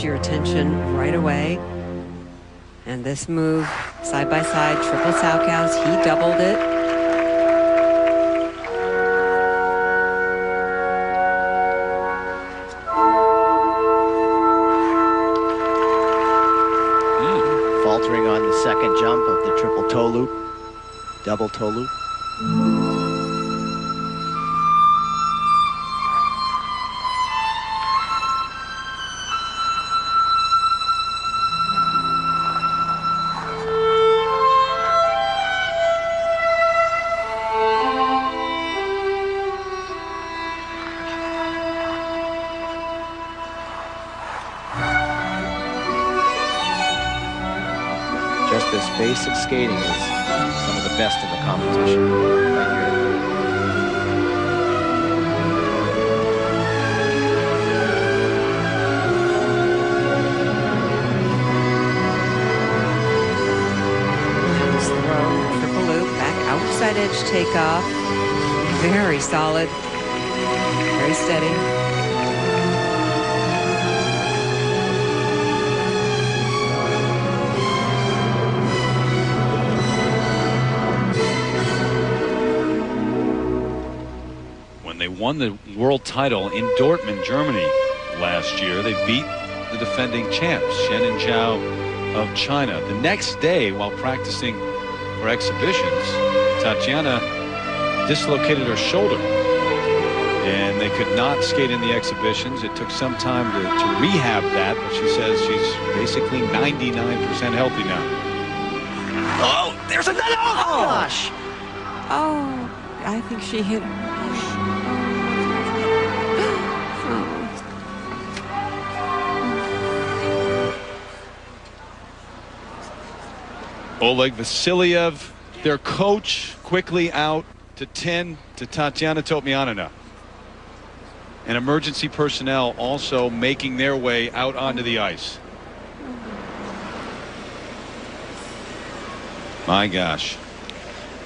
your attention right away. And this move, side by side, triple Salchows, he doubled it. Faltering on the second jump of the triple toe loop, double toe loop. Just this basic skating is some of the best in the competition right here. Nice throw, triple loop, back outside edge takeoff. Very solid, very steady. They won the world title in Dortmund, Germany last year. They beat the defending champs, Shannon Zhao of China. The next day, while practicing for exhibitions, Tatiana dislocated her shoulder, and they could not skate in the exhibitions. It took some time to rehab that, but she says she's basically 99% healthy now. Oh, there's another! Oh, gosh! Oh, I think she hit her. Oleg Vasiliev, their coach, quickly out to 10 to Tatiana Topmianina. And emergency personnel also making their way out onto the ice. My gosh.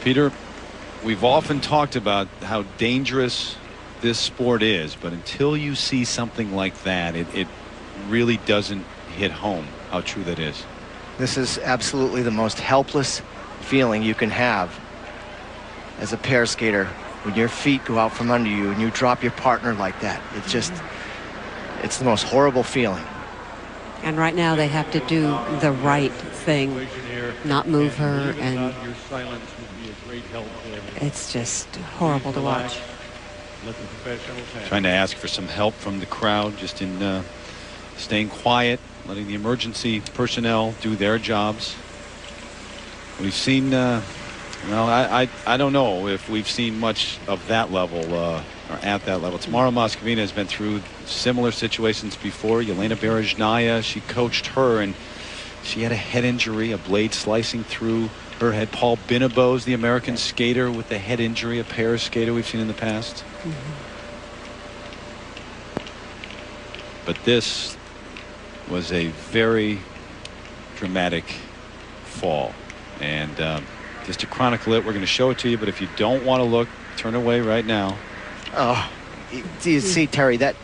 Peter, we've often talked about how dangerous this sport is, but until you see something like that, it really doesn't hit home how true that is. This is absolutely the most helpless feeling you can have as a pair skater, when your feet go out from under you and you drop your partner like that. It's just, it's the most horrible feeling. And right now they have to do the right thing, not move her, and it's just horrible to watch. Trying to ask for some help from the crowd, just in staying quiet, letting the emergency personnel do their jobs. We've seen, well, I don't know if we've seen much of that level or at that level. Tamara Moscovina has been through similar situations before. Yelena Berezhnaya, she coached her, and she had a head injury, a blade slicing through her head. Paul Binabose, the American skater with the head injury, a pair skater we've seen in the past. But this was a very dramatic fall, and just to chronicle it, we're going to show it to you, but if you don't want to look, turn away right now. Oh, you see, Terry, that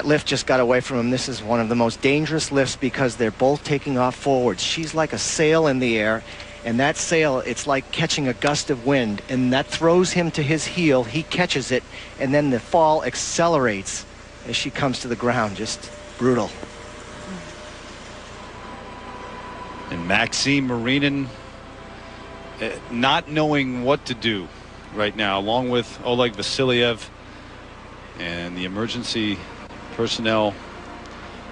lift just got away from him. This is one of the most dangerous lifts because they're both taking off forwards. She's like a sail in the air, and that sail, it's like catching a gust of wind, and that throws him to his heel. He catches it, and then the fall accelerates as she comes to the ground. Just brutal. And Maxime Marinin not knowing what to do right now, along with Oleg Vasiliev and the emergency personnel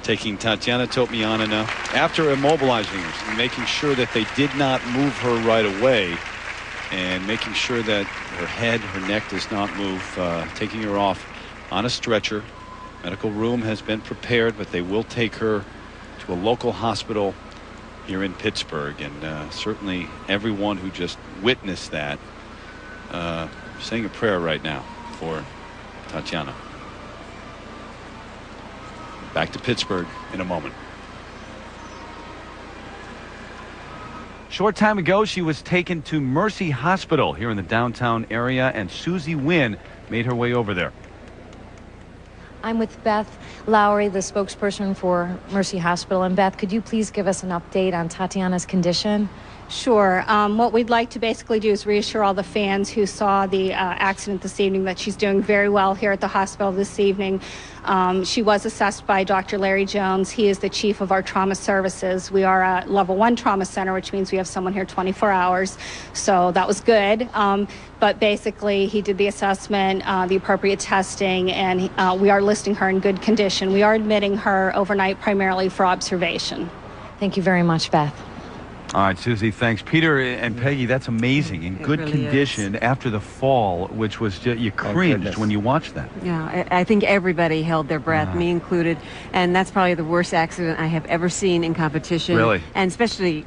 taking Tatiana Topmianina after immobilizing her and making sure that they did not move her right away, and making sure that her head, her neck does not move, taking her off on a stretcher. Medical room has been prepared, but they will take her to a local hospital here in Pittsburgh, and certainly everyone who just witnessed that saying a prayer right now for Tatiana. Back to Pittsburgh in a moment. Short time ago, she was taken to Mercy Hospital here in the downtown area, and Susie Wynn made her way over there. I'm with Beth Lowry, the spokesperson for Mercy Hospital. And Beth, could you please give us an update on Tatiana's condition? Sure. What we'd like to basically do is reassure all the fans who saw the accident this evening that she's doing very well here at the hospital this evening. She was assessed by Dr. Larry Jones. He is the chief of our trauma services. We are a level 1 trauma center, which means we have someone here 24 hours. So that was good. But basically, he did the assessment, the appropriate testing, and we are listing her in good condition. We are admitting her overnight primarily for observation. Thank you very much, Beth. All right, Susie, thanks. Peter and Peggy, that's amazing. In good really condition after the fall, which was just, you cringed when you watched that. Yeah, I think everybody held their breath, me included, and that's probably the worst accident I have ever seen in competition. Really? And especially,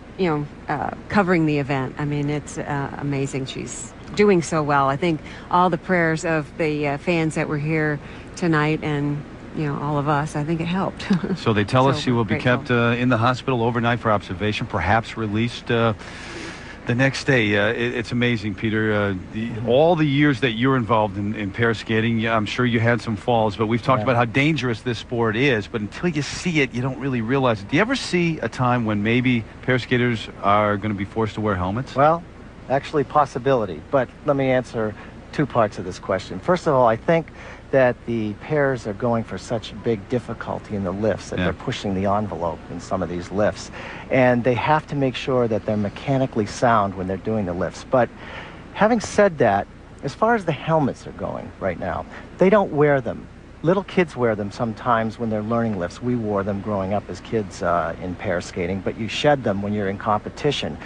covering the event. I mean, it's amazing. She's doing so well. I think all the prayers of the fans that were here tonight and all of us, I think it helped. So they tell us So she will be grateful. kept in the hospital overnight for observation, perhaps released the next day. It's amazing, Peter. All the years that you're involved in pair skating, I'm sure you had some falls, but we've talked about how dangerous this sport is, but until you see it, you don't really realize it. Do you ever see a time when maybe pair skaters are going to be forced to wear helmets? Well, actually possibility, but let me answer two parts of this question. First of all, I think that the pairs are going for such big difficulty in the lifts that they're pushing the envelope in some of these lifts. And they have to make sure that they're mechanically sound when they're doing the lifts. But having said that, as far as the helmets are going right now, they don't wear them. Little kids wear them sometimes when they're learning lifts. We wore them growing up as kids in pair skating, but you shed them when you're in competition.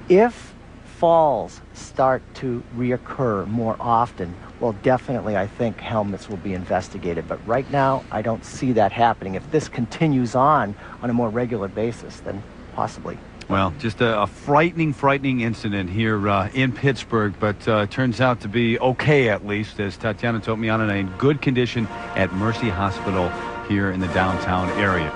If falls start to reoccur more often, well, definitely I think helmets will be investigated. But right now, I don't see that happening. If this continues on a more regular basis, then possibly. Well, just a frightening incident here in Pittsburgh, but turns out to be okay, at least, as Tatiana told me, in good condition at Mercy Hospital here in the downtown area.